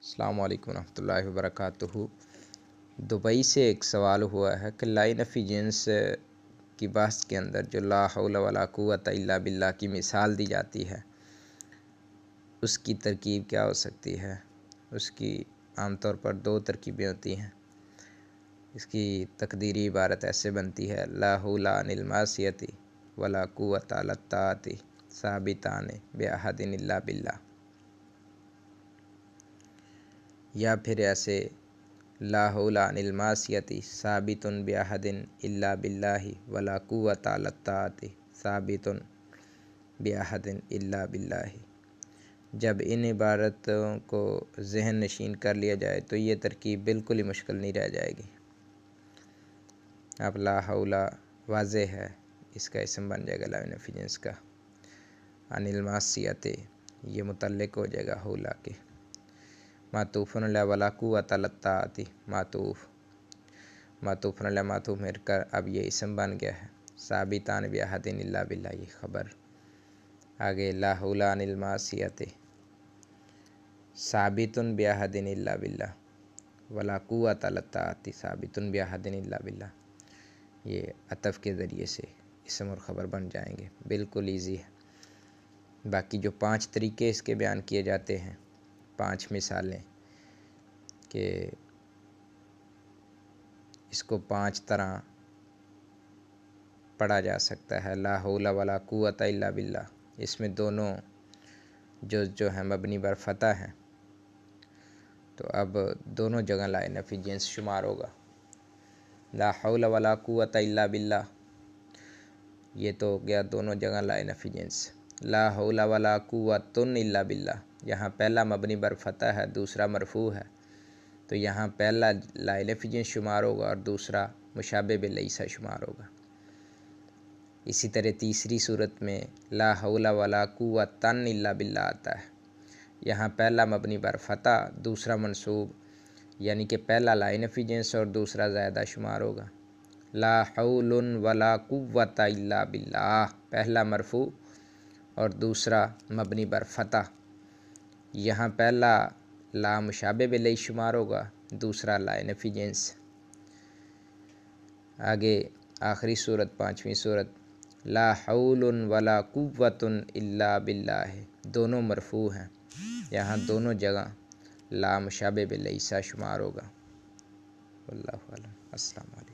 अस्सलाम वालेकुम रहमतुल्लाहि व बरकातुहू। दुबई से एक सवाल हुआ है कि लाइन ऑफ जिन्स की बहस के अंदर जो ला हौला वला कुव्वता इल्ला बिल्लाह की मिसाल दी जाती है, उसकी तरकीब क्या हो सकती है। उसकी आमतौर पर दो तरकीबें होती हैं। इसकी तकदीरी इबारत ऐसे बनती है, ला हौला अनिल मासियति वला कुव्वता अला ताअति साबितान बिअहदिन इल्ला बिल्लाह। या फिर ऐसे, ला हौला अनिल मासियति साबितुन बिअहदिन इल्ला बिल्लाहि वला कुव्वता अला ताअति साबितुन बिअहदिन इल्ला बिल्लाहि। जब इन इबारतों को ज़हन नशीन कर लिया जाए तो ये तरकीब बिल्कुल ही मुश्किल नहीं रह जाएगी। अब ला हौला वाज़े है, इसका इसम बन जाएगा लाइन ऑफ जिन्स का। अनिल मासियति ये मुतल्लिक हो जाएगा हौला के। मातूफ़ुन अला वला कुव्वता अला ताअति मातूफ़ुन अला मातूफ़ मिलकर अब ये इसम बन गया है। साबितान बिअहदिन इल्ला बिल्लाह ये ख़बर। आगे ला हौला अनिल मासियति साबितुन बिअहदिन इल्ला बिल्लाह वला कुव्वता अला ताअति साबितुन बिअहदिन इल्ला बिल्लाह। ये अतफ़ के ज़रिए से इसम और ख़बर बन जाएंगे। बिल्कुल ईजी है। बाकी जो 5 तरीके इसके बयान किए जाते हैं, 5 मिसालें कि इसको 5 तरह पढ़ा जा सकता है। ला हौला वला कुव्वता इल्ला बिल्लाह, इसमें दोनों जो है मबनी बर फतह है, तो अब दोनों जगह लाइन ऑफ जिन्स शुमार होगा। ला हौला वला कुव्वता इल्ला बिल्लाह, ये तो हो गया दोनों जगह लाइन ऑफ जिन्स। ला हौला वला कुव्वतुन इल्ला बिल्लाह, यहाँ पहला मबनी बर फतह है, दूसरा मरफू है, तो यहाँ पहला लाइन ऑफ जिन्स शुमार होगा और दूसरा मुशाबे बिलैसा शुमार होगा। इसी तरह तीसरी सूरत में ला हौला वला कुव्वतन इल्ला बिल्लाह आता है। यहाँ पहला मबनी बर फतह, दूसरा मनसूब, यानी कि पहला लाइन ऑफ जिन्स और दूसरा ज़ायदा शुमार होगा। ला हौलुन वला कुव्वता इल्ला बिल्लाह, पहला मरफू और दूसरा मबनी बर फतह। यहाँ पहला ला मुशाबे बिलई शुमार होगा, दूसरा लाइन ऑफ जिन्स। आगे आखिरी सूरत 5वीं सूरत, ला हौलुन वला कुव्वतुन इल्ला बिल्लाह, दोनों मरफू हैं, यहाँ दोनों जगह ला मुशाबे बिलैसा शुमार होगा। वल्लाहु आलम। अस्सलाम वालेकुम।